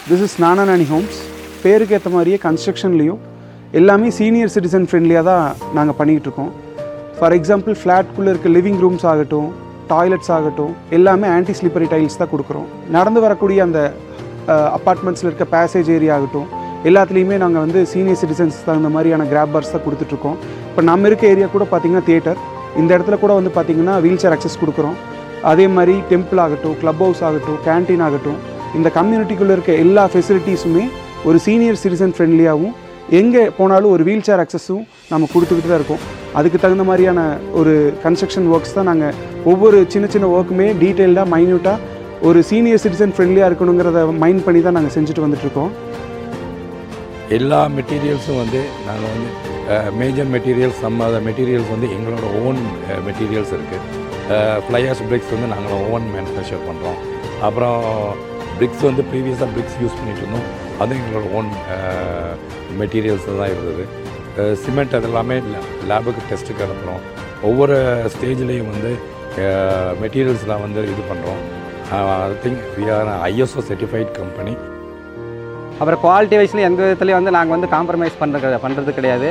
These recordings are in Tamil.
This is Nana Nani Holmes. பேருக்கு ஏற்ற மாதிரியே கன்ஸ்ட்ரக்ஷன்லேயும் எல்லாமே சீனியர் சிட்டிசன் ஃப்ரெண்ட்லியாக தான் நாங்கள் பண்ணிக்கிட்டு இருக்கோம். ஃபார் எக்ஸாம்பிள் ஃப்ளாட்குள்ளே இருக்க லிவிங் ரூம்ஸ் ஆகட்டும், டாய்லெட்ஸ் ஆகட்டும், எல்லாமே ஆன்டி ஸ்லிப்பரி டைல்ஸ் தான் கொடுக்குறோம். நடந்து வரக்கூடிய அந்த அப்பார்ட்மெண்ட்ஸில் இருக்க பேசேஜ் ஏரியா ஆகட்டும், எல்லாத்துலேயுமே நாங்கள் வந்து சீனியர் சிட்டிசன்ஸ் தகுந்த மாதிரியான கிராப் பார்ஸ் தான் கொடுத்துட்ருக்கோம். இப்போ நம்ம இருக்க ஏரியா கூட பார்த்திங்கன்னா தியேட்டர், இந்த இடத்துல கூட வந்து பார்த்திங்கன்னா வீல் சேர் அக்சஸ் கொடுக்குறோம். அதே மாதிரி டெம்பிள் ஆகட்டும், க்ளப் ஹவுஸ் ஆகட்டும், கேன்டீன் ஆகட்டும், இந்த கம்யூனிட்டிக்குள்ளே இருக்க எல்லா ஃபெசிலிட்டிஸுமே ஒரு சீனியர் சிட்டிசன் ஃப்ரெண்ட்லியாகவும் எங்கே போனாலும் ஒரு வீல் சேர் அக்சஸும் நம்ம கொடுத்துக்கிட்டு தான் இருக்கோம். அதுக்கு தகுந்த மாதிரியான ஒரு கன்ஸ்ட்ரக்ஷன் ஒர்க்ஸ் தான் நாங்கள் ஒவ்வொரு சின்ன சின்ன ஒர்க்குமே டீட்டெயில்டாக மைன்யூட்டாக ஒரு சீனியர் சிட்டிசன் ஃப்ரெண்ட்லியாக இருக்கணுங்கிறத மைண்ட் பண்ணி தான் நாங்கள் செஞ்சுட்டு வந்துட்டுருக்கோம். எல்லா மெட்டீரியல்ஸும் வந்து நாங்கள் வந்து மேஜர் மெட்டீரியல்ஸ், நம்ம மெட்டீரியல்ஸ் வந்து எங்களோட ஓன் மெட்டீரியல்ஸ் இருக்குது. ஃப்ளையாஷ் பிரிக்ஸ் வந்து நாங்கள் ஓன் மேனுஃபேக்சர் பண்ணுறோம். அப்புறம் பிரிக்ஸ் வந்து ப்ரீவியஸாக பிரிக்ஸ் யூஸ் பண்ணிகிட்டு இருந்தோம், அது எங்களோட ஓன் மெட்டீரியல்ஸ் தான் இருந்தது. சிமெண்ட் அதெல்லாமே லேபுக்கு டெஸ்ட்டுக்கு அனுப்புகிறோம். ஒவ்வொரு ஸ்டேஜ்லேயும் வந்து மெட்டீரியல்ஸ்லாம் வந்து இது பண்ணுறோம். I think we are ISO certified company. அப்புறம் குவாலிட்டி வைஸ்லையும் எந்த விதத்துலையும் வந்து நாங்கள் வந்து காம்ப்ரமைஸ் பண்ணுறது கிடையாது.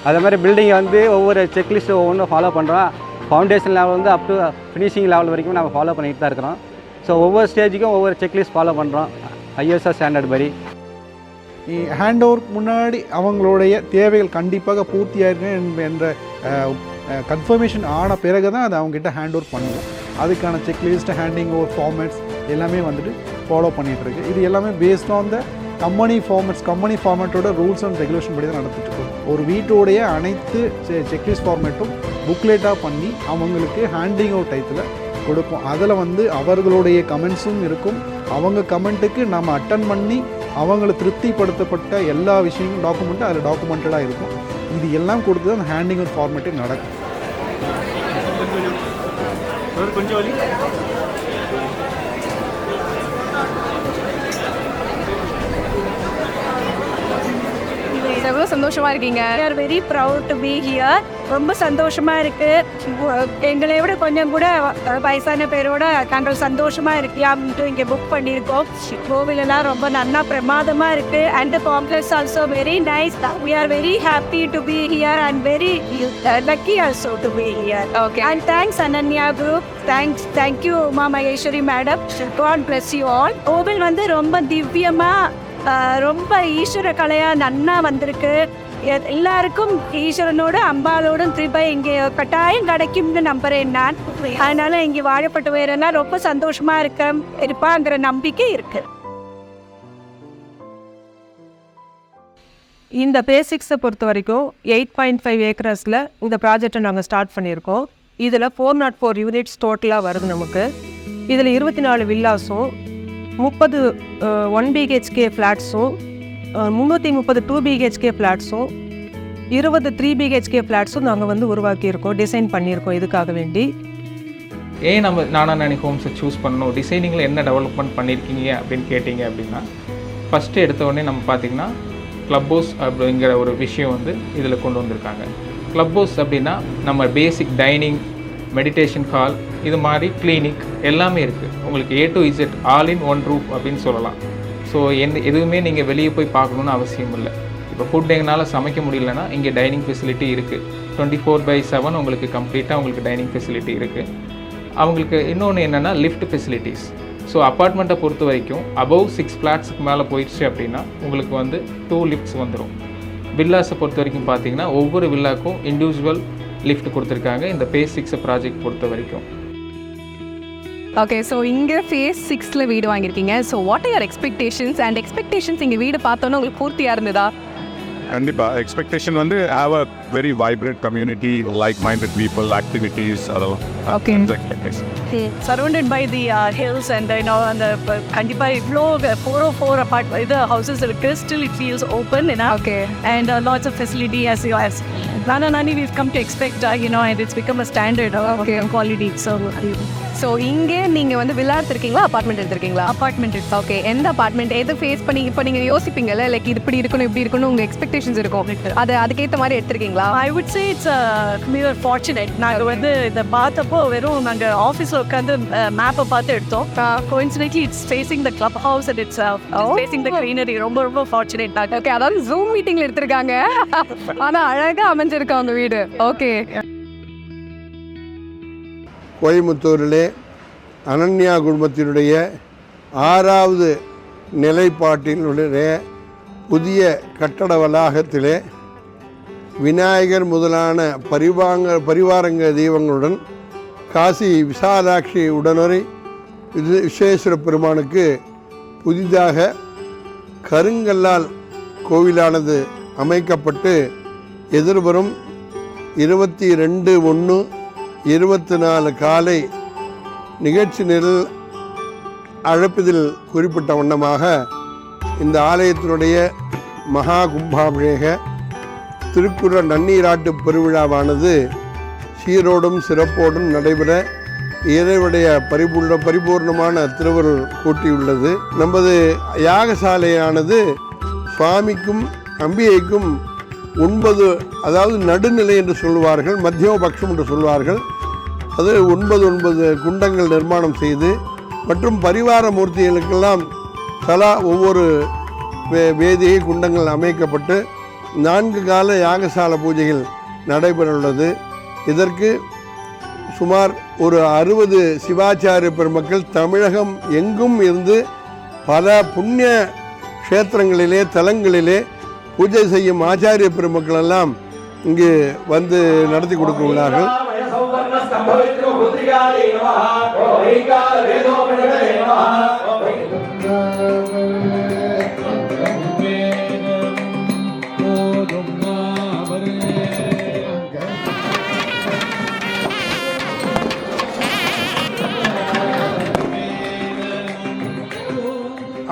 அதே மாதிரி பில்டிங்கை வந்து ஒவ்வொரு செக்லிஸ்ட்டு ஒவ்வொன்றும் ஃபாலோ பண்ணுறோம். ஃபவுண்டேஷன் லெவல் வந்து அப் டு ஃபினிஷிங் லெவல் வரைக்கும் நம்ம ஃபாலோ பண்ணிகிட்டு தான் இருக்கிறோம். ஸோ ஒவ்வொரு ஸ்டேஜுக்கும் ஒவ்வொரு செக்லிஸ்ட் ஃபாலோ பண்ணுறோம் ISO ஸ்டாண்டர்ட் படி. ஹேண்ட் ஓவருக்கு முன்னாடி அவங்களுடைய தேவைகள் கண்டிப்பாக பூர்த்தியாயிருக்கு என்ற கன்ஃபர்மேஷன் ஆன பிறகு தான் அதை அவங்ககிட்ட ஹேண்ட் ஓவர் பண்ணுவோம். அதுக்கான செக்லிஸ்ட், ஹேண்டிங் ஓவர் ஃபார்மேட்ஸ் எல்லாமே வந்துட்டு ஃபாலோ பண்ணிகிட்ருக்கு. இது எல்லாமே பேஸ்ட் ஆன் த கம்பெனி ஃபார்மேட்டோட ரூல்ஸ் அண்ட் ரெகுலேஷன் படி தான் நடத்திட்டுருக்கோம். ஒரு வீட்டோடைய அனைத்து செக்லிஸ்ட் ஃபார்மேட்டும் புக்லெட்டாக பண்ணி அவங்களுக்கு ஹேண்டிங் ஓவர் டைத்தில் கொடுப்போம். அதில் வந்து அவர்களுடைய கமெண்ட்ஸும் இருக்கும். அவங்க கமெண்ட்டுக்கு நம்ம அட்டன் பண்ணி அவங்களை திருப்திப்படுத்தப்பட்ட எல்லா விஷயங்களும் டாக்குமெண்ட்டும் அதில் டாக்குமெண்டடாக இருக்கும். இது எல்லாம் கொடுத்து தான் அந்த ஹேண்டிங் ஓவர் ஃபார்மேட்டே நடக்கும். எவ்வளோ சந்தோஷமாக இருக்கீங்க? We are very proud to be here. ரொம்ப சந்தோஷமாக இருக்குது. எங்களை விட கொஞ்சம் கூட வயசான பேரோட கண்ட சந்தோஷமாக இருக்கு அப்படின்ட்டு இங்கே புக் பண்ணியிருக்கோம். கோவிலெல்லாம் ரொம்ப நல்லா பிரமாதமாக இருக்குது. And complex also very nice. We are very happy to be here and very lucky also to be here. Okay. And thanks Ananya Group. Thank you Uma Maheshwari Madam. God bless you all. கோவில் வந்து ரொம்ப திவ்யமாக, ரொம்ப ஈஸ்வர கலையாக நன்னா வந்திருக்கு. எல்லாருக்கும் ஈஸ்வரனோட அம்பாலோட கிருபை இங்கே கட்டாயம் கிடைக்கும்னு நம்புறேன் நான். அதனால இங்கே வாழப்பட்டு வேறெல்லாம் ரொம்ப சந்தோஷமா இருப்பாங்கிற நம்பிக்கை இருக்கு. இந்த பேசிக்ஸை பொறுத்த வரைக்கும் 8.5 ஏக்கர்ஸில் இந்த ப்ராஜெக்டை நாங்கள் ஸ்டார்ட் பண்ணியிருக்கோம். இதில் 404 யூனிட்ஸ் டோட்டலாக வருது நமக்கு. இதில் 24 வில்லாஸும் 30 1 BHK ஃப்ளாட்ஸும் 330 2 BHK ஃப்ளாட்ஸும் 20 3 BHK ஃப்ளாட்ஸும் நாங்கள் வந்து உருவாக்கியிருக்கோம், டிசைன் பண்ணியிருக்கோம். இதுக்காக வேண்டி ஏன் நம்ம நானாநானி ஹோம்ஸை சூஸ் பண்ணணும், டிசைனிங்கில் என்ன டெவலப்மெண்ட் பண்ணியிருக்கீங்க அப்படின்னு கேட்டிங்க அப்படின்னா, ஃபஸ்ட்டு எடுத்த உடனே நம்ம பார்த்திங்கன்னா க்ளப் ஹவுஸ் அப்படிங்கிற ஒரு விஷயம் வந்து இதில் கொண்டு வந்திருக்காங்க. க்ளப் ஹவுஸ் அப்படின்னா நம்ம பேசிக் டைனிங், மெடிடேஷன் ஹால், இது மாதிரி கிளினிக் எல்லாமே இருக்குது. உங்களுக்கு A to Z all in one roof அப்படின்னு சொல்லலாம். ஸோ எதுவுமே நீங்கள் வெளியே போய் பார்க்கணுன்னு அவசியம் இல்லை. இப்போ ஃபுட் எங்களால் சமைக்க முடியலன்னா இங்கே டைனிங் ஃபெசிலிட்டி இருக்குது. 24/7 உங்களுக்கு கம்ப்ளீட்டாக உங்களுக்கு டைனிங் ஃபெசிலிட்டி இருக்குது. அவங்களுக்கு இன்னொன்று என்னென்னா லிஃப்ட் ஃபெசிலிட்டிஸ். ஸோ அப்பார்ட்மெண்ட்டை பொறுத்த வரைக்கும் அபவ் 6 ஃப்ளாட்ஸுக்கு மேலே போயிடுச்சு அப்படின்னா உங்களுக்கு வந்து 2 லிஃப்ட்ஸ் வந்துடும். வில்லாஸை பொறுத்த வரைக்கும் பார்த்தீங்கன்னா ஒவ்வொரு வில்லாக்கும் இண்டிவிஜுவல் லிஃப்ட் கொடுத்துருக்காங்க இந்த phase 6 ப்ராஜெக்ட் பொறுத்த வரைக்கும். ஓகே, ஸோ இங்கே phase 6ல் வீடு வாங்கியிருக்கீங்க. So what are your expectations இங்கே வீடு பார்த்தோன்னே உங்களுக்கு பூர்த்தியாக இருந்ததா? கண்டிப்பாக எக்ஸ்பெக்டேஷன் வந்து have a very vibrant community, like minded people, activities, அதெல்லாம். Okay, surrounded by the hills and அந்த கண்டிப்பாக இவ்வளோ 404 இது ஹவுசஸ் இருக்குது. Still it feels open. Okay, and lots of facility as you as Nana Nani we've come to expect and it's become a standard of quality. So இங்கே நீங்கள் வந்து வில்லா எடுத்திருக்கீங்களா, அப்பார்ட்மெண்ட் எடுத்திருக்கீங்களா? அப்பார்ட்மெண்ட். ஓகே, எந்த அப்பார்ட்மெண்ட் எது ஃபேஸ் பண்ணி இப்போ நீங்கள் யோசிப்பீங்கல்ல, லைக் இது இப்படி இருக்கணும் இப்படி இருக்கணும் உங்கள் எக்ஸ்பெக்டேஷன்ஸ் இருக்கும், அதுக்கேற்ற மாதிரி எடுத்திருக்கீங்களா? சொல்லலாம். I would say it's we were fortunate. நாங்கள் வந்து இதை பார்த்தப்போ வெறும் நாங்கள் ஆஃபீஸில் உட்காந்து மேப்பை பார்த்து எடுத்தோம். coincidentally it's facing the club house and it's facing the greenery. ரொம்ப ரொம்ப ஃபார்ச்சுனேட் நாங்கள். ஓகே, அதாவது ஜூம் மீட்டிங்கில் எடுத்திருக்காங்க, ஆனால் அழகாக அமைஞ்சிருக்கு அவங்க வீடு. ஓகே. கோயம்புத்தூரிலே அனன்யா குழுமத்தினுடைய 6வது நிலைப்பாட்டினுடைய புதிய கட்டட வளாகத்திலே விநாயகர் முதலான பரிவாரங்க தெய்வங்களுடன் காசி விசாலாட்சி உடனுரை விஸ்வேஸ்வர பெருமானுக்கு புதிதாக கருங்கல்லால் கோவிலானது அமைக்கப்பட்டு எதிர்வரும் 22/1/24 காலை நிகழ்ச்சி நிரல் அழைப்பதில் குறிப்பிட்ட வண்ணமாக இந்த ஆலயத்தினுடைய மகா கும்பாபிஷேக திருக்குறள் நன்னீராட்டு பெருவிழாவானது சீரோடும் சிறப்போடும் நடைபெற இறைவனுடைய பரிபூர்ணமான திருவருள் கூட்டியுள்ளது. நமது யாகசாலையானது சுவாமிக்கும் அம்பிகைக்கும் 9, அதாவது நடுநிலை என்று சொல்வார்கள், மத்தியமபக்ஷம் என்று சொல்வார்கள். அது 9 குண்டங்கள் நிர்மாணம் செய்து மற்றும் பரிவார மூர்த்திகளுக்கெல்லாம் தலா ஒவ்வொரு வேதிகை குண்டங்கள் அமைக்கப்பட்டு 4 கால யாகசால பூஜைகள் நடைபெற உள்ளது. இதற்கு சுமார் ஒரு 60 சிவாச்சாரிய பெருமக்கள் தமிழகம் எங்கும் இருந்து பல புண்ணிய க்ஷேத்திரங்களிலே தலங்களிலே பூஜை செய்யும் ஆச்சாரிய பெருமக்கள் எல்லாம் இங்கு வந்து நடத்தி கொடுக்க உள்ளார்கள்.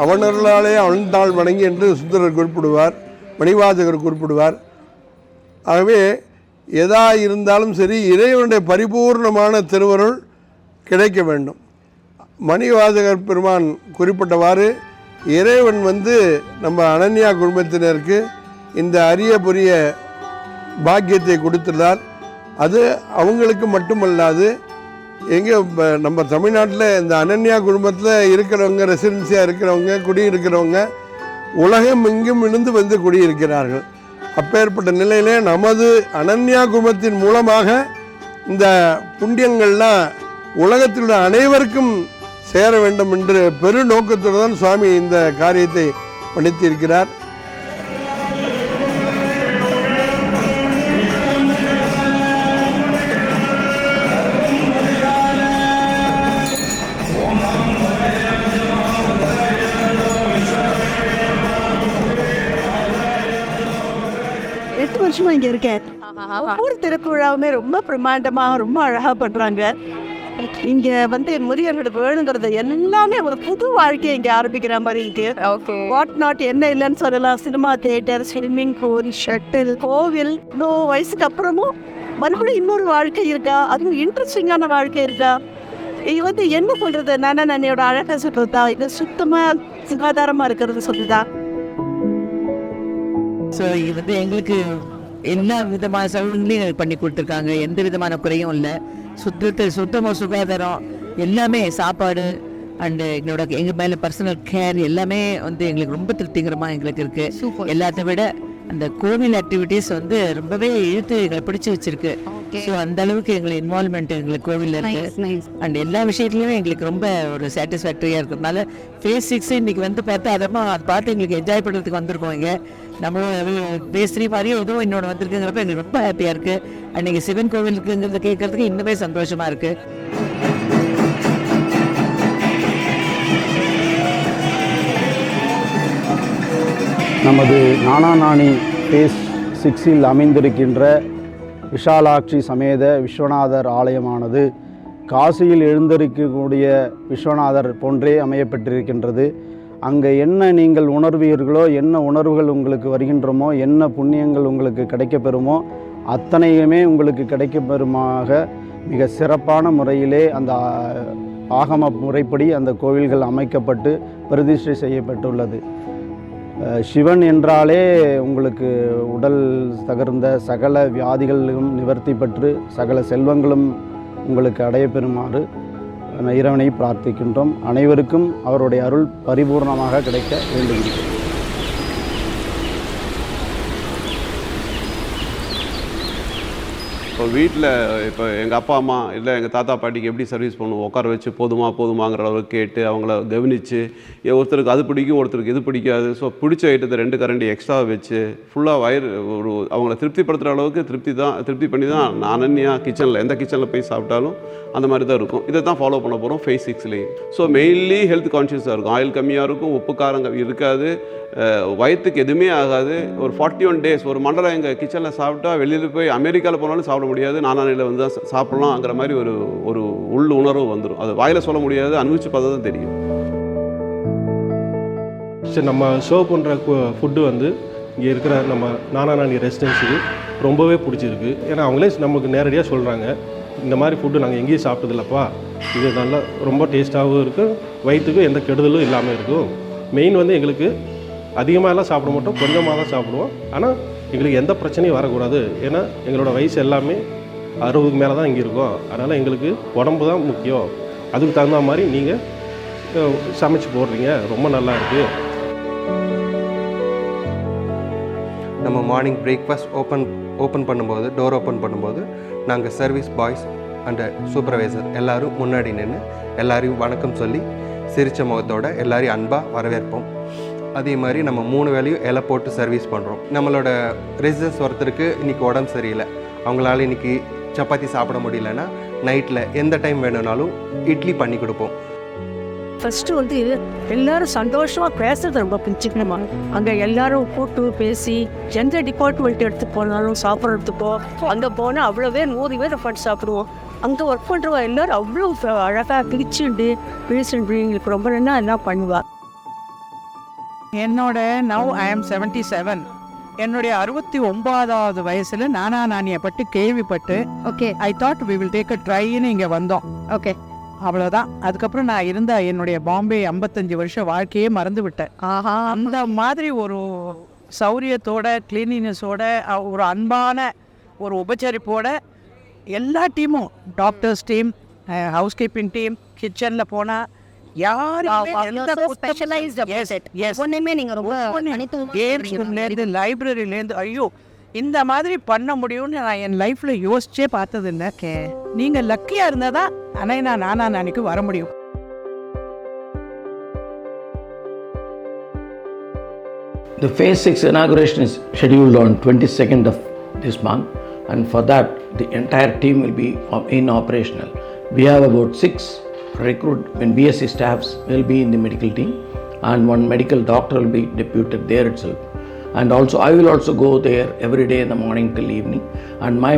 அவனர்களாலே அவன்தாள் வணங்கி என்று சுந்தரர் குறிப்பிடுவார், மணிவாசகர் குறிப்பிடுவார். ஆகவே எதா இருந்தாலும் சரி இறைவனுடைய பரிபூர்ணமான திருவருள் கிடைக்க வேண்டும். மணிவாசகர் பெருமான் குறிப்பிட்டவாறு இறைவன் வந்து நம்ம அனன்யா குடும்பத்தினருக்கு இந்த அரிய புரிய பாக்கியத்தை கொடுத்துள்ளார். அது அவங்களுக்கு மட்டுமல்லாது எங்கே நம்ம தமிழ்நாட்டில் இந்த அனன்யா குடும்பத்தில் இருக்கிறவங்க, ரெசிடென்சியாக இருக்கிறவங்க, குடியிருக்கிறவங்க உலகம் எங்கும் இருந்து வந்து குடியிருக்கிறார்கள். அப்பேற்பட்ட நிலையிலே நமது அனன்யா குடும்பத்தின் மூலமாக இந்த புண்ணியங்கள்லாம் உலகத்தில் உள்ள அனைவருக்கும் சேர வேண்டும் என்று பெரு நோக்கத்துடன் தான் சுவாமி இந்த காரியத்தை பண்ணித்திருக்கிறார். வருஷமா இங்க இருக்கேன். ஒவ்வொரு திருக்குழாவுமே ரொம்ப பிரமாண்டமாக ரொம்ப அழகா பண்றாங்க. இங்க வந்து முதியோர்களோட வேணுங்கிறது எல்லாமே ஒரு புது வாழ்க்கையை இங்க ஆரம்பிக்கிற மாதிரி இருக்கு. வாட் நாட் என்ன இல்லைன்னு சொல்லலாம். Cinema theatre, swimming pool, shuttle, கோவில். இன்னும் வயசுக்கு அப்புறமும் மறுபடியும் இன்னொரு வாழ்க்கை இருக்கா, அதுவும் இன்ட்ரெஸ்டிங்கான வாழ்க்கை இருக்கா. இது வந்து என்ன சொல்றது, நன்னையோட அழகை சொல்றதா, இது சுத்தமா சுகாதாரமா இருக்கிறது சொல்லுதா. ஸோ இது வந்து எங்களுக்கு எல்லா விதமான சவுகரியங்களையும் பண்ணி கொடுத்துருக்காங்க. எந்த விதமான குறையும் இல்லை. சுத்தமாக சுகாதாரம் எல்லாமே, சாப்பாடு அண்டு எங்கள் மேலே பர்சனல் கேர் எல்லாமே வந்து எங்களுக்கு ரொம்ப திருப்திகரமாக எங்களுக்கு இருக்குது. எல்லாத்த விட அந்த கோவில் ஆக்டிவிட்டீஸ் வந்து ரொம்பவே இழுத்து எங்களை பிடிச்சி வச்சிருக்கு. ஸோ அந்த அளவுக்கு எங்களுக்கு இன்வால்மெண்ட் எங்களுக்கு கோவிலில் இருக்குது. அண்ட் எல்லா விஷயத்துலையுமே எங்களுக்கு ரொம்ப ஒரு சாட்டிஸ்ஃபேக்டரியாக இருக்கிறதுனால ஃபேஸ் 6 இன்னைக்கு வந்து பார்த்தா அதை பார்த்து எங்களுக்கு என்ஜாய் பண்ணுறதுக்கு வந்திருக்கோம். இங்கே நம்மளும் ஃபேஸ் 3 மாதிரியும் எதுவும் இன்னொன்று வந்திருக்குங்கிறப்ப எங்களுக்கு ரொம்ப ஹாப்பியாக இருக்குது. அண்ட் நீங்கள் சிவன் கோவில் இருக்குங்கிறத கேட்கறதுக்கு இன்னுமே சந்தோஷமாக இருக்குது. நமது நானாநாணி ஃபேஸ் 6 அமைந்திருக்கின்ற விஷாலாட்சி சமேத விஸ்வநாதர் ஆலயமானது காசியில் எழுந்திருக்கக்கூடிய விஸ்வநாதர் போன்றே அமையப்பட்டிருக்கின்றது. அங்கே என்ன நீங்கள் உணர்வீர்களோ, என்ன உணர்வுகள் உங்களுக்கு வருகின்றமோ, என்ன புண்ணியங்கள் உங்களுக்கு கிடைக்கப்பெறுமோ அத்தனையுமே உங்களுக்கு கிடைக்கப்பெறுமாக மிக சிறப்பான முறையிலே அந்த ஆகம முறைப்படி அந்த கோவில்கள் அமைக்கப்பட்டு பிரதிஷ்டை செய்யப்பட்டுள்ளது. சிவன் என்றாலே உங்களுக்கு உடல் தகர்ந்த சகல வியாதிகளும் நிவர்த்தி பெற்று சகல செல்வங்களும் உங்களுக்கு அடைய பெறுமாறு இறைவனை பிரார்த்திக்கின்றோம். அனைவருக்கும் அவருடைய அருள் பரிபூர்ணமாக கிடைக்க வேண்டுகின்றோம். இப்போ வீட்டில் இப்போ எங்கள் அப்பா அம்மா இல்லை எங்கள் தாத்தா பாட்டிக்கு எப்படி சர்வீஸ் பண்ணுவோம், உட்கார வச்சு போதுமாங்கிற அளவுக்கு கேட்டு அவங்கள கவனித்து ஒருத்தருக்கு அது பிடிக்கும் ஒருத்தருக்கு இது பிடிக்காது. ஸோ பிடிச்ச ஐட்டத்தை 2 கரண்டி எக்ஸ்ட்ரா வச்சு ஃபுல்லாக ஒரு அவங்கள திருப்திப்படுத்துகிற அளவுக்கு திருப்தி பண்ணி தான் நான் அனன்யா கிச்சனில் எந்த கிச்சனில் போய் சாப்பிட்டாலும் அந்த மாதிரி தான் இருக்கும். இதை தான் ஃபாலோ பண்ண போகிறோம் ஃபேஸ் 6லேயும். ஸோ மெயின்லி ஹெல்த் கான்ஷியஸாக இருக்கும். ஆயில் கம்மியாக இருக்கும், உப்பு காரம் இருக்காது, வயிற்றுக்கு எதுவுமே ஆகாது. ஒரு 41 days ஒரு மண்டலம் எங்கள் கிச்சனில் சாப்பிட்டா வெளியில் போய் அமெரிக்காவில் போனாலும் சாப்பிட முடியாது, நானானில் வந்து தான் சாப்பிட்லாங்கிற மாதிரி ஒரு உள் உணர்வு வந்துடும். அது வாயில் சொல்ல முடியாது, அனுபவிச்சு பார்த்தா தான் தெரியும். சரி, நம்ம சர்வ் பண்ணுற ஃபுட்டு வந்து இங்கே இருக்கிற நம்ம நானாநானி ரெசிடென்ஸுக்கு ரொம்பவே பிடிச்சிருக்கு. ஏன்னா அவங்களே நமக்கு நேரடியாக சொல்கிறாங்க, இந்த மாதிரி ஃபுட்டு நாங்கள் எங்கேயும் சாப்பிட்டதில்லப்பா, இது நல்லா ரொம்ப டேஸ்ட்டாகவும் இருக்கும், வயிற்றுக்கும் எந்த கெடுதலும் இல்லாமல் இருக்கும். மெயின் வந்து எங்களுக்கு அதிகமாகலாம் சாப்பிட மாட்டோம், கொஞ்சமாக தான் சாப்பிடுவோம். ஆனால் எங்களுக்கு எந்த பிரச்சனையும் வரக்கூடாது. ஏன்னா எங்களோட வயசு எல்லாமே 60க்கு மேலே தான் இங்கே இருக்கோம். அதனால் எங்களுக்கு உடம்பு தான் முக்கியம். அதுக்கு தகுந்த மாதிரி நீங்கள் சமைச்சு போடுறீங்க, ரொம்ப நல்லா இருக்குது. நம்ம மார்னிங் பிரேக்ஃபாஸ்ட் ஓப்பன் பண்ணும்போது, டோர் ஓப்பன் பண்ணும்போது நாங்கள் சர்வீஸ் பாய்ஸ் அண்ட் சூப்பர்வைசர் எல்லோரும் முன்னாடி நின்று எல்லாரையும் வணக்கம் சொல்லி சிரித்த முகத்தோடு எல்லாரையும் அன்பாக வரவேற்போம். அதே மாதிரி நம்ம 3 வேளையும் இலை போட்டு சர்வீஸ் பண்ணுறோம். நம்மளோட ரெசிடென்ஸ் ஒருத்தருக்கு இன்றைக்கி உடம்பு சரியில்லை, அவங்களால இன்றைக்கி சப்பாத்தி சாப்பிட முடியலன்னா நைட்டில் எந்த டைம் வேணும்னாலும் இட்லி பண்ணி கொடுப்போம். ஃபஸ்ட்டு வந்து எல்லாரும் சந்தோஷமாக பேசுறது ரொம்ப பிடிச்சிக்கணுமா. அங்கே எல்லாரும் கூட்டு பேசி எந்த டிபார்ட்மெண்ட் எடுத்து போனாலும் சாப்பிட்றதுக்கோ அங்கே போனால் அவ்வளோவே 100 பேர் உட்காந்து சாப்பிடுவோம். அங்கே ஒர்க் பண்ணுறவங்க எல்லோரும் அவ்வளோ அழகாக பிரிச்சுண்டு பேசிட்டு எங்களுக்கு ரொம்ப நல்லா எல்லாம் பண்ணுவாள். என்னோட நவ் ஐ ஆம் 77. என்னுடைய 69வது வயசில் நானியை பற்றி கேள்விப்பட்டு okay I thought we will take a ட்ரைன்னு இங்கே வந்தோம். ஓகே, அவ்வளோதான். அதுக்கப்புறம் நான் இருந்த என்னுடைய பாம்பே 55 வருஷம் வாழ்க்கையே மறந்து விட்டேன். அந்த மாதிரி ஒரு சௌரியத்தோட கிளீனினஸோட ஒரு அன்பான ஒரு உபச்சரிப்போட எல்லா டீமும், doctors team, house keeping team, கிச்சனில் போனால் லைப்ரரியிலேருந்து ஐயோ இந்த மாதிரி பண்ண முடியும்னு நான் என் லைஃப்ல யோசிச்சே பார்த்தது இல்லை. நீங்க லக்கியா இருந்தாதான் நானானிக்கு வர முடியும். The phase 6 inauguration is scheduled on 22nd of this month, and for that the entire team will be operational. We have about 6 BSc staffs will be in the medical team, and 1 medical doctor will be deputed there itself. And also I will also go there every day in the morning till evening, and my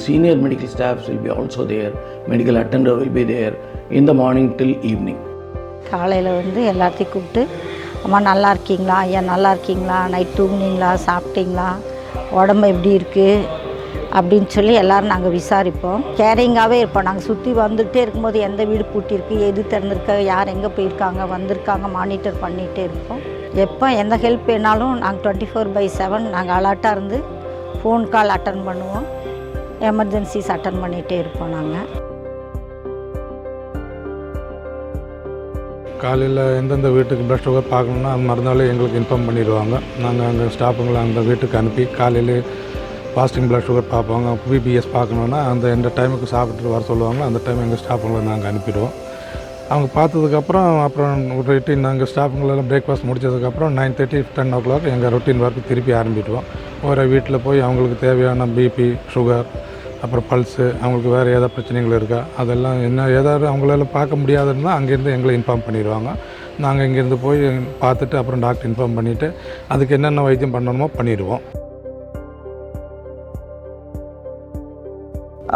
senior medical staffs will be also there. Medical attendant will be there in the morning till evening. காலையில் வந்து எல்லாத்தையும் கூப்பிட்டு, அம்மா நல்லா இருக்கீங்களா, ஐயா நல்லா இருக்கீங்களா, நைட் தூங்குனீங்களா, சாப்பிட்டீங்களா, உடம்பு எப்படி இருக்குது அப்படின்னு சொல்லி எல்லோரும் நாங்கள் விசாரிப்போம். கேரிங்காகவே இருப்போம். நாங்கள் சுற்றி வந்துகிட்டே இருக்கும்போது எந்த வீடு பூட்டியிருக்கு, எது திறந்துருக்கு, யார் எங்கே போயிருக்காங்க வந்திருக்காங்க மானிட்டர் பண்ணிகிட்டே இருப்போம். எப்போ எந்த ஹெல்ப் வேணாலும் நாங்கள் 24/7 நாங்கள் அலர்ட்டாக இருந்து ஃபோன் கால் அட்டன் பண்ணுவோம், எமர்ஜென்சிஸ் அட்டன் பண்ணிகிட்டே இருப்போம். நாங்கள் காலையில் எந்தெந்த வீட்டுக்கு ப்ளட் சுகர் பார்க்கணுன்னா அது மறுநாள் எங்களுக்கு இன்ஃபார்ம் பண்ணிடுவாங்க. நாங்கள் அங்கே ஸ்டாஃபுங்களை அந்த வீட்டுக்கு அனுப்பி காலையில் ஃபாஸ்டிங் ப்ளட் சுகர் பார்ப்பாங்க. பிபிஎஸ் பார்க்கணுன்னா அந்த எந்த டைமுக்கு சாப்பிட்டுட்டு வர சொல்லுவாங்க, அந்த டைம் எங்கள் ஸ்டாஃபுங்களை நாங்கள் அனுப்பிடுவோம். அவங்க பார்த்ததுக்கப்புறம் ரொட்டீன் நாங்கள் ஸ்டாஃபுங்களெல்லாம் பிரேக்ஃபாஸ்ட் முடிச்சதுக்கப்புறம் 9:30 10 o'clock எங்கள் ரொட்டீன் ஒர்க்கு திருப்பி ஆரம்பிடுவோம். ஒரு வீட்டில் போய் அவங்களுக்கு தேவையான பிபி, சுகர், அப்புறம் பல்ஸு, அவங்களுக்கு வேறு ஏதாவது பிரச்சனைகள் இருக்கா அதெல்லாம் ஏதாவது அவங்களால பார்க்க முடியாதுன்னா அங்கேருந்து எங்களை இன்ஃபார்ம் பண்ணிடுவாங்க. நாங்கள் இங்கேருந்து போய் பார்த்துட்டு அப்புறம் டாக்டர் இன்ஃபார்ம் பண்ணிவிட்டு அதுக்கு என்னென்ன வைத்தியம் பண்ணணுமோ பண்ணிடுவோம்.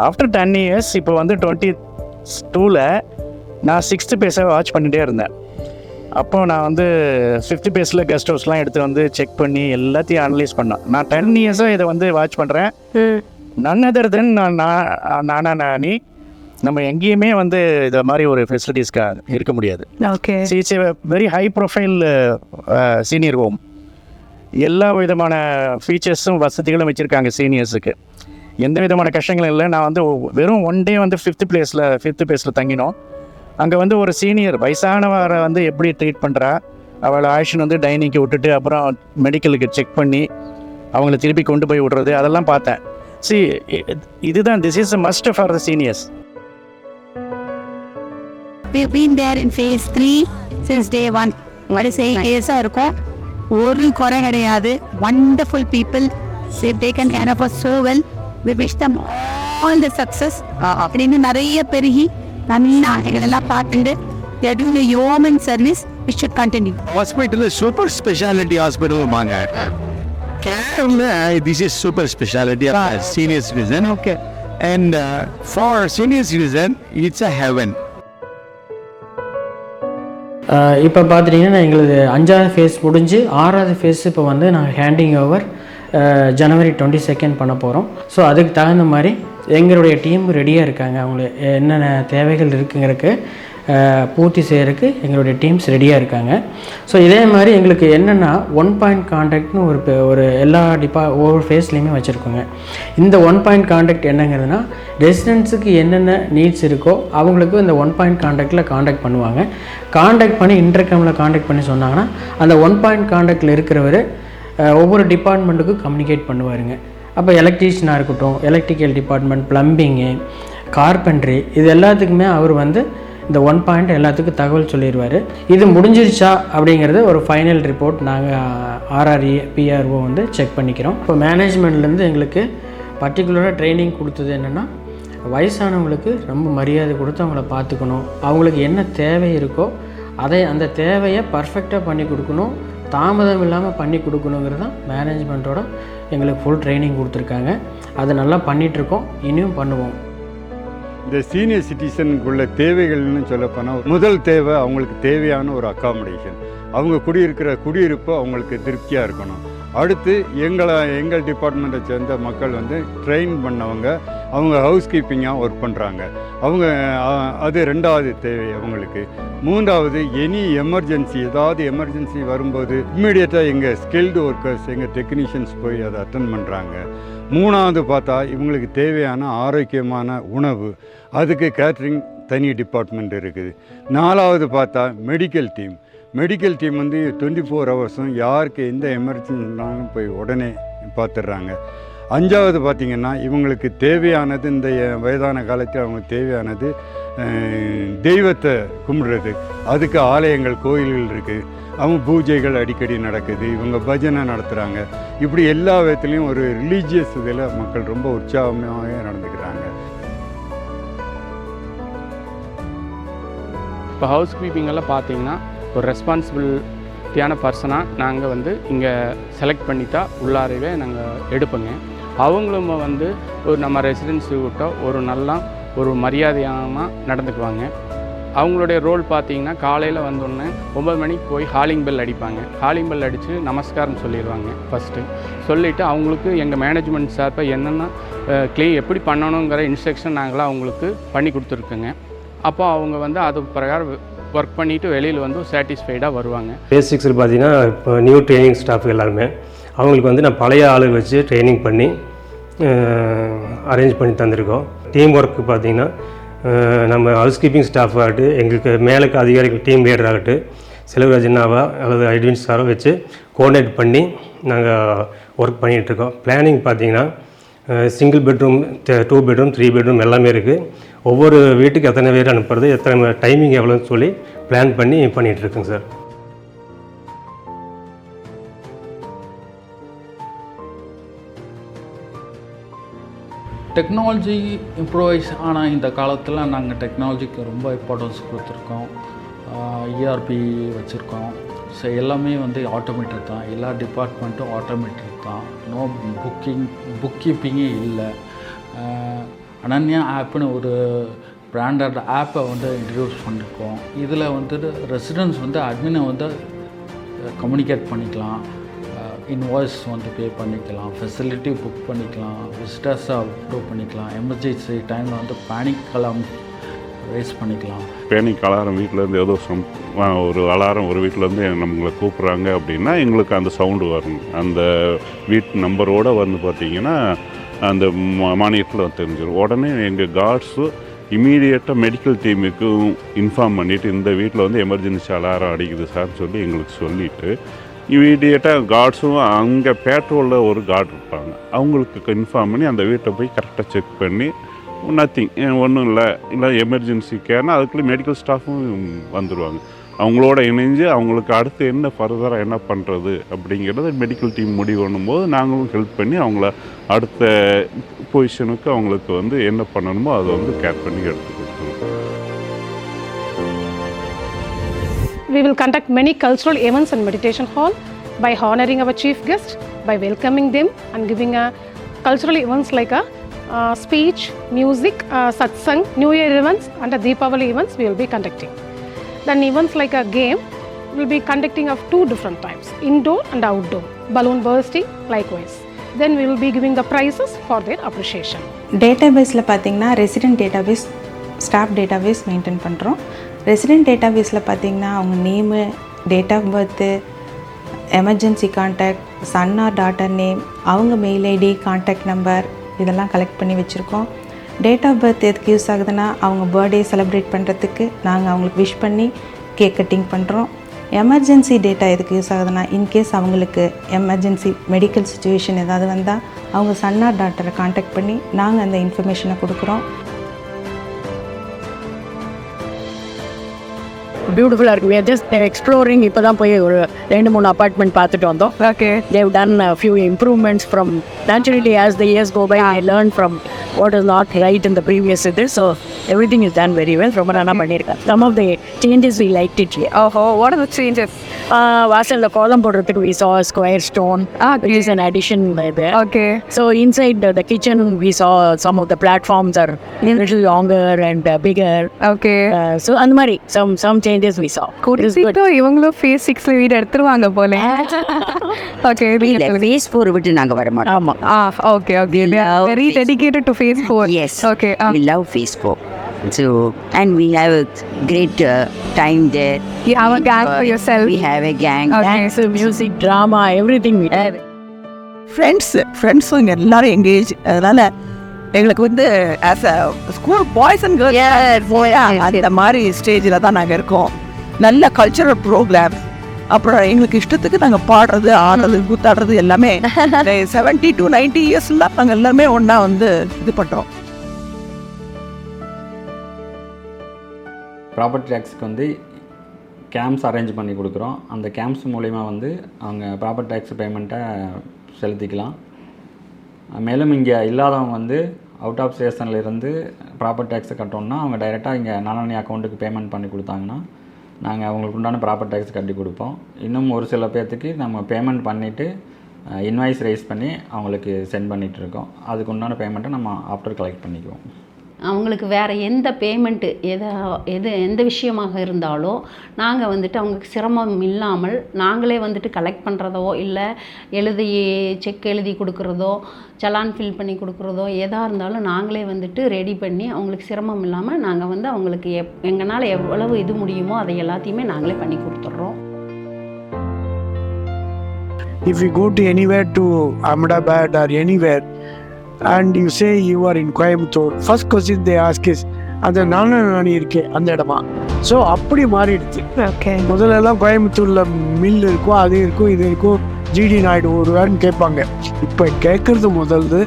ஆஃப்டர் 10 years இப்போ வந்து 22ல் நான் 6th பேஸை வாட்ச் பண்ணிகிட்டே இருந்தேன். அப்போது நான் வந்து 5th பேஸில் கெஸ்ட் ஹவுஸ்லாம் எடுத்து வந்து செக் பண்ணி எல்லாத்தையும் அனலைஸ் பண்ணேன். நான் 10 yearsஸாக இதை வந்து வாட்ச் பண்ணுறேன். நன் அதர் தென் நானானி நம்ம எங்கேயுமே வந்து இதை மாதிரி ஒரு ஃபெசிலிட்டிஸ்க்காக இருக்க முடியாது. Okay, it's a very high profile senior home. எல்லா விதமான ஃபீச்சர்ஸும் வசதிகளும் வச்சுருக்காங்க சீனியர்ஸுக்கு. எந்த விதமான கஷ்டங்களும் இல்லை. நான் வந்து வெறும் 1 டே வந்து 5th பிளேஸில் தங்கினோம். அங்கே வந்து ஒரு சீனியர் வயசானவரை வந்து எப்படி ட்ரீட் பண்ணுறா, அவளை ஆக்ஷன் வந்து டைனிங்க்கு விட்டுட்டு அப்புறம் மெடிக்கலுக்கு செக் பண்ணி அவங்கள திருப்பி கொண்டு போய் விடுறது, அதெல்லாம் பார்த்தேன். இதுதான் this is a must for the seniors. We've been there in phase 3 since day 1. வரிசையாக இருக்கும், ஒரு குறை கிடையாது. Wonderful people, they've taken care of us so well. We wish them all the success. அப்படின்னு நிறைய பெருகி நல்லா எங்களெல்லாம் பார்த்துட்டு they are doing a yeoman service. We should continue. Hospital is super specialty hospital வாங்க. This is super specialty of senior citizen. Okay. And for senior citizen, it's a heaven. இப்போ பார்த்துட்டிங்கன்னா எங்களுக்கு 5வது ஃபேஸ் முடிஞ்சு 6வது ஃபேஸ் இப்போ வந்து நாங்கள் ஹேண்டிங் ஓவர் ஜனவரி 22 பண்ண போகிறோம். ஸோ அதுக்கு தகுந்த மாதிரி எங்களுடைய டீம் ரெடியாக இருக்காங்க. அவங்களுக்கு என்னென்ன தேவைகள் இருக்குங்கிறதுக்கு பூர்த்தி செய்கிறதுக்கு எங்களுடைய டீம்ஸ் ரெடியாக இருக்காங்க. ஸோ இதே மாதிரி எங்களுக்கு என்னென்னா 1 பாயிண்ட் கான்டாக்ட்னு ஒரு எல்லா ஒவ்வொரு ஃபேஸ்லேயுமே வச்சுருக்கோங்க. இந்த 1 பாயிண்ட் கான்டாக்ட் என்னங்கிறதுனா ரெசிடென்ட்ஸுக்கு என்னென்ன நீட்ஸ் இருக்கோ அவங்களுக்கு இந்த 1 பாயிண்ட் கான்டாக்டில் காண்டாக்ட் பண்ணுவாங்க. காண்டாக்ட் பண்ணி இன்டர்கமில் காண்டாக்ட் பண்ணி சொன்னாங்கன்னா அந்த 1 பாயிண்ட் கான்டாக்டில் இருக்கிறவர் ஒவ்வொரு டிபார்ட்மெண்ட்டுக்கும் கம்யூனிகேட் பண்ணுவாருங்க. அப்போ எலக்ட்ரீஷியனாக இருக்கட்டும், எலக்ட்ரிக்கல் டிபார்ட்மெண்ட், ப்ளம்பிங்கு, கார்பெண்ட்ரி, இது எல்லாத்துக்குமே அவர் வந்து இந்த 1 பாயிண்ட் எல்லாத்துக்கும் தகவல் சொல்லிடுவார். இது முடிஞ்சிருச்சா அப்படிங்கிறது ஒரு ஃபைனல் ரிப்போர்ட் நாங்கள் ஆர்ஆர்இ பிஆர்ஓ வந்து செக் பண்ணிக்கிறோம். இப்போ மேனேஜ்மெண்ட்லேருந்து எங்களுக்கு பர்டிகுலராக ட்ரைனிங் கொடுத்தது என்னென்னா, வயசானவங்களுக்கு ரொம்ப மரியாதை கொடுத்து அவங்கள பார்த்துக்கணும், அவங்களுக்கு என்ன தேவை இருக்கோ அந்த தேவையை பர்ஃபெக்டாக பண்ணி கொடுக்கணும், தாமதம் இல்லாமல் பண்ணி கொடுக்கணுங்கிறது தான் மேனேஜ்மெண்ட்டோட எங்களுக்கு ஃபுல் ட்ரைனிங் கொடுத்துருக்காங்க. அதை நல்லா பண்ணிகிட்ருக்கோம், இனியும் பண்ணுவோம். இந்த சீனியர் சிட்டிசனுக்குள்ள தேவைகள்னு சொல்லப்போனால், முதல் தேவை அவங்களுக்கு தேவையான ஒரு அக்காமடேஷன், அவங்க குடியிருப்பு அவங்களுக்கு திருப்தியாக இருக்கணும். அடுத்து எங்கள் டிபார்ட்மெண்ட்டை சேர்ந்த மக்கள் வந்து ட்ரெயின் பண்ணவங்க, அவங்க ஹவுஸ் கீப்பிங்காக ஒர்க் பண்ணுறாங்க, அது 2வது தேவை அவங்களுக்கு. 3வது எனி எமர்ஜென்சி, ஏதாவது எமர்ஜென்சி வரும்போது இம்மிடியேட்டாக எங்கள் ஸ்கில்டு ஒர்க்கர்ஸ், எங்கள் டெக்னீஷியன்ஸ் போய் அதை அட்டென்ட் பண்ணுறாங்க. 3வது பார்த்தா இவங்களுக்கு தேவையான ஆரோக்கியமான உணவு, அதுக்கு கேட்ரிங் தனி டிபார்ட்மெண்ட் இருக்குது. 4வது பார்த்தா மெடிக்கல் டீம் வந்து 24 ஹவர்ஸும் யாருக்கு எந்த எமர்ஜென்சினாலும் போய் உடனே பார்த்துடுறாங்க. 5வது பார்த்திங்கன்னா இவங்களுக்கு தேவையானது, இந்த வயதான காலத்தில் அவங்களுக்கு தேவையானது தெய்வத்தை கும்பிடுறது, அதுக்கு ஆலயங்கள், கோயில்கள் இருக்குது, அவங்க பூஜைகள் அடிக்கடி நடக்குது, இவங்க பஜனை நடத்துகிறாங்க. இப்படி எல்லா விதத்துலேயும் ஒரு ரிலீஜியஸ் இதில் மக்கள் ரொம்ப உற்சாகமாக நடந்துக்கிறாங்க. இப்போ ஹவுஸ் கீப்பிங்கெல்லாம் பார்த்தீங்கன்னா ஒரு ரெஸ்பான்சிபிலிட்டியான பர்சனாக நாங்கள் வந்து இங்கே செலக்ட் பண்ணித்தான் உள்ளாரவே நாங்கள் எடுப்போங்க. அவங்களும் வந்து நம்ம ரெசிடென்ஸுக்கிட்ட ஒரு மரியாதையாக நடந்துக்குவாங்க. அவங்களுடைய ரோல் பார்த்தீங்கன்னா காலையில் வந்தோடனே 9 மணிக்கு போய் ஹாலிங் பெல் அடிப்பாங்க. ஹாலிங் பெல் அடித்து நமஸ்காரம் சொல்லிடுவாங்க. ஃபஸ்ட்டு சொல்லிவிட்டு அவங்களுக்கு எங்கள் மேனேஜ்மெண்ட் சார்பாக என்னென்ன எப்படி பண்ணணுங்கிற இன்ஸ்ட்ரக்ஷன் நாங்களாம் அவங்களுக்கு பண்ணி கொடுத்துருக்குங்க. அப்போ அவங்க வந்து அது பிரகாரம் ஒர்க் பண்ணிவிட்டு வெளியில் வந்து சாட்டிஸ்ஃபைடாக வருவாங்க. பேசிக்ஸில் பார்த்தீங்கன்னா இப்போ நியூ ட்ரைனிங் ஸ்டாஃப் எல்லாருமே அவங்களுக்கு வந்து நான் பழைய ஆளு வச்சு ட்ரைனிங் பண்ணி அரேஞ்ச் பண்ணி தந்திருக்கோம். டீம் ஒர்க்கு பார்த்திங்கன்னா நம்ம ஹவுஸ் கீப்பிங் ஸ்டாஃப் ஆகட்டும், எங்களுக்கு மேலுக்கு அதிகாரிகள் டீம் லீடர் ஆகட்டும், செல்வராஜ் அண்ணாவா அல்லது அட்வின் சாரோ வச்சு கோஆர்டினேட் பண்ணி நாங்கள் ஒர்க் பண்ணிகிட்ருக்கோம். பிளானிங் பார்த்திங்கன்னா சிங்கிள் பெட்ரூம், 2 பெட்ரூம், 3 பெட்ரூம் எல்லாமே இருக்குது. ஒவ்வொரு வீட்டுக்கு எத்தனை பேர் அனுப்புறது, எத்தனை டைமிங் எவ்வளோன்னு சொல்லி பிளான் பண்ணி பண்ணிகிட்ருக்கோங்க சார். டெக்னாலஜி இம்ப்ரூவைஸ் ஆனால் இந்த காலத்தில் நாங்கள் டெக்னாலஜிக்கு ரொம்ப இம்பார்ட்டன்ஸ் கொடுத்துருக்கோம். இஆர்பி வச்சுருக்கோம். ஸோ எல்லாமே வந்து ஆட்டோமேட்டட் தான், எல்லா டிபார்ட்மெண்ட்டும் ஆட்டோமேட்டட் தான். நோ புக் கீப்பிங்கே இல்லை. அனன்யா ஆப்னு ஒரு பிராண்டட் ஆப்பை வந்து இன்ட்ரடியூஸ் பண்ணியிருக்கோம். இதில் வந்துட்டு ரெசிடென்ட்ஸ் வந்து அட்மினை வந்து கம்யூனிகேட் பண்ணிக்கலாம், இன்வாய்ஸ் வந்து பே பண்ணிக்கலாம், ஃபெசிலிட்டி புக் பண்ணிக்கலாம், விசிட்டர்ஸை அப்ரூவ் பண்ணிக்கலாம், எமர்ஜென்சி டைமில் வந்து பேனிக் அலாம் ரேஸ் பண்ணிக்கலாம். பேனிக் அலாரம் வீட்டிலேருந்து ஏதோ ஒரு அலாரம் ஒரு வீட்டிலேருந்து நம்மளை கூப்பிட்றாங்க அப்படின்னா எங்களுக்கு அந்த சவுண்டு வரும். அந்த வீட்டு நம்பரோடு வந்து பார்த்திங்கன்னா அந்த மானியத்தில் தெரிஞ்சிடும். உடனே எங்கள் கார்ட்ஸு இமீடியட்டாக மெடிக்கல் டீமுக்கு இன்ஃபார்ம் பண்ணிவிட்டு இந்த வீட்டில் வந்து எமர்ஜென்சி அலாரம் அடிக்குது சார்னு சொல்லி எங்களுக்கு சொல்லிவிட்டு இமீடியட்டாக கார்ட்ஸும் அங்கே பேட்ரோலில் ஒரு கார்டு இருப்பாங்க, அவங்களுக்கு இன்ஃபார்ம் பண்ணி அந்த வீட்டை போய் கரெக்டாக செக் பண்ணி நத்திங் ஒன்றும் இல்லை எமர்ஜென்சி கேர்னால் அதுக்குள்ளே மெடிக்கல் ஸ்டாஃபும் வந்துடுவாங்க. அவங்களோட இணைஞ்சு அவங்களுக்கு அடுத்து என்ன ஃபர்தராக என்ன பண்ணுறது அப்படிங்கிறத மெடிக்கல் டீம் முடிவு பண்ணும்போது நாங்களும் ஹெல்ப் பண்ணி அவங்கள அடுத்த பொசிஷனுக்கு அவங்களுக்கு வந்து என்ன பண்ணணுமோ அதை வந்து கேர் பண்ணி எடுத்து கொடுத்துருவோம். We will conduct many cultural events in meditation hall by honoring our chief guest, by welcoming them and giving a cultural events like a speech, music, satsang, New Year events and a Deepavali events we will be conducting. Then events like a game will be conducting of 2 different types, indoor and outdoor, balloon bursting likewise. Then we will be giving the prizes for their appreciation. டேட்டாபேஸில் பார்த்தீங்கன்னா resident database, staff database maintain பண்ணுறோம். ரெசிடென்ட் டேட்டாபேஸில் பார்த்தீங்கன்னா அவங்க name, date of birth, emergency contact, son or daughter name, அவங்க மெயில் ஐடி, கான்டாக்ட் நம்பர் இதெல்லாம் கலெக்ட் பண்ணி வச்சுருக்கோம். டேட் ஆஃப் பர்த் எதுக்கு யூஸ் ஆகுதுன்னா அவங்க பர்த்டே செலிப்ரேட் பண்ணுறதுக்கு நாங்கள் அவங்களுக்கு விஷ் பண்ணி கேக் கட்டிங் பண்ணுறோம். எமர்ஜென்சி டேட்டா எதுக்கு யூஸ் ஆகுதுன்னா இன்கேஸ் அவங்களுக்கு எமர்ஜென்சி மெடிக்கல் சுச்சுவேஷன் ஏதாவது வந்தால் அவங்க சன் ஆர் டாக்டரை கான்டாக்ட் பண்ணி நாங்கள் அந்த இன்ஃபர்மேஷனை கொடுக்குறோம். பியூட்டிஃபுல்லாக இருக்குது. we are just exploring. இப்போ தான் போய் ஒரு 2-3 அப்பார்ட்மெண்ட் பார்த்துட்டு வந்தோம். Okay, they have done a few improvements from naturally as the years go by. I learned from what is not right in the previous cities, so everything is done very well. ரொம்ப நல்லா பண்ணியிருக்கேன். Some of the changes we liked it here. Oh, what are the changes? வாசலில் கோலம் போடுறதுக்கு we saw a square stone. There is an addition there. Okay. So inside the kitchen we saw some of the platforms are little longer and bigger. Okay. So அந்த மாதிரி some changes we saw. குறிப்பிட்டு இவங்களும் phase 6 வீடு எடுத்துருவாங்க போல. Okay. phase 4 விட்டு நாங்கள் வர மாட்டோம். ஆமாம். Okay. Very dedicated to phase 4. Yes. Okay. We love phase 4. So, and we have a great time there. You have a gang for yourself? We have a gang. Okay. Dance, music, drama, everything we have. ஃப்ரெண்ட்ஸும் இங்கே எல்லாரும் எங்கேஜ். அதனால் எங்களுக்கு வந்து as a school boys and girls அந்த மாதிரி ஸ்டேஜில் தான் நாங்கள் இருக்கோம். நல்ல கல்ச்சரல் ப்ரோக்ராம், அப்புறம் எங்களுக்கு இஷ்டத்துக்கு நாங்கள் பாடுறது, ஆடுறது, கூத்தாடுறது எல்லாமே 70 to 90 இயர்ஸ்லாம் நாங்கள் எல்லாமே ஒன்றா வந்து இது பண்ணுறோம். ப்ராப்பர்ட்டி டேக்ஸுக்கு வந்து கேம்ப்ஸ் அரேஞ்ச் பண்ணி கொடுக்குறோம். அந்த கேம்ப்ஸ் மூலிமா வந்து அவங்க ப்ராப்பர்ட்டி டேக்ஸ் பேமெண்ட்டை செலுத்திக்கலாம். மேலும் இங்கே இல்லாதவங்க வந்து அவுட் ஆஃப் ஸ்டேஷனில் இருந்து ப்ராப்பர்ட்டி டேக்ஸை கட்டோம்னா அவங்க டைரெக்டாக இங்கே நானானி அக்கௌண்ட்டுக்கு பேமெண்ட் பண்ணி கொடுத்தாங்கன்னா நாங்கள் அவங்களுக்கு உண்டான ப்ராப்பர்ட்டி டேக்ஸ் கட்டி கொடுப்போம். இன்னும் ஒரு சில பேர்த்துக்கு நம்ம பேமெண்ட் பண்ணிவிட்டு இன்வாய்ஸ் ரைஸ் பண்ணி அவங்களுக்கு சென்ட் பண்ணிகிட்ருக்கோம். அதுக்கு உண்டான பேமெண்ட்டை நம்ம ஆஃப்டர் கலெக்ட் பண்ணிக்குவோம். அவங்களுக்கு வேறு எந்த பேமெண்ட்டு எந்த விஷயமாக இருந்தாலும் நாங்கள் வந்துட்டு அவங்களுக்கு சிரமம் இல்லாமல் நாங்களே வந்துட்டு கலெக்ட் பண்ணுறதோ இல்லை செக் எழுதி கொடுக்குறதோ சலான் ஃபில் பண்ணி கொடுக்குறதோ எதாக இருந்தாலும் நாங்களே வந்துட்டு ரெடி பண்ணி அவங்களுக்கு சிரமம் இல்லாமல் நாங்கள் வந்து அவங்களுக்கு எங்களால் எவ்வளவு இது முடியுமோ அதை எல்லாத்தையுமே நாங்களே பண்ணி கொடுத்துட்றோம். If you go to anywhere to Ahmedabad or anywhere and you say you are in Coimbatore, first question they ask is அந்த நானானி இருக்கே அந்த இடமா. ஸோ அப்படி மாறிடுச்சு. முதல்லலாம் கோயம்புத்தூரில் மில் இருக்கும், அது இருக்கும், இது இருக்கும், ஜிடி நாயுடு ஒருவாருன்னு கேட்பாங்க. இப்போ கேட்குறது முதல்ல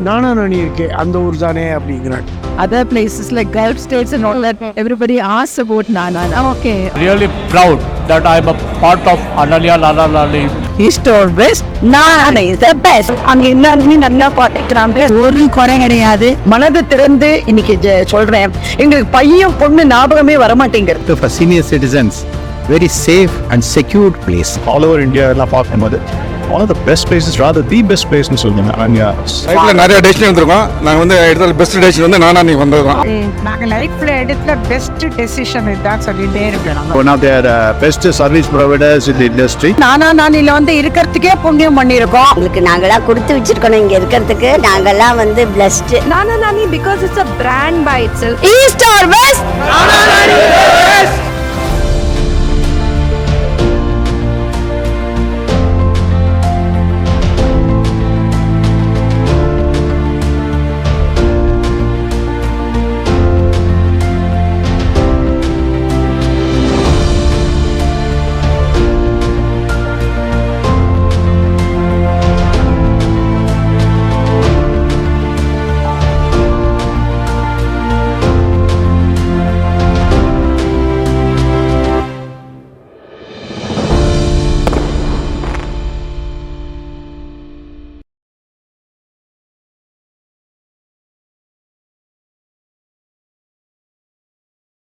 நானானி இருக்கே அந்த ஊர் தானே அப்படிங்கிறாங்க. Other places like Gulf states and all that, everybody asks about Nana. Okay. Really proud that I am a part of Analia Nananani. East or West, Nana is the best. அங்கே எல்லாருமே நல்லா பார்த்துக்கிறாங்க, ஒரு குறை கிடையாது. மனதை திறந்து இன்னைக்கு சொல்கிறேன், எங்களுக்கு பையன் பொண்ணு ஞாபகமே வரமாட்டேங்கிறது. For senior citizens, very safe and secured place. All over India எல்லாம் பார்க்கும்போது one of the best places, rather the best place னு சொல்லுங்க. லைஃப்ல நிறைய டெசிஷன் எடுத்துருக்கோம். நாங்க வந்து எடுத்த பெஸ்ட் டெசிஷன் வந்து நானா நீ வந்தது தான். நாங்க லைஃப்ல எடுத்த பெஸ்ட் டெசிஷன் இதான் சொல்லிட்டே இருக்கேன். One of their best service providers in the industry. நானா நானில வந்து இருக்கிறதுக்கே புண்ணியம் பண்ணியிருக்கோம். உங்களுக்கு நாங்களாம் கொடுத்து வச்சிருக்கணும் இங்கே இருக்கிறதுக்கு. நாங்கள்லாம் வந்து blessed. Nana Nani because it's a brand by itself. East or West? Nana Nani.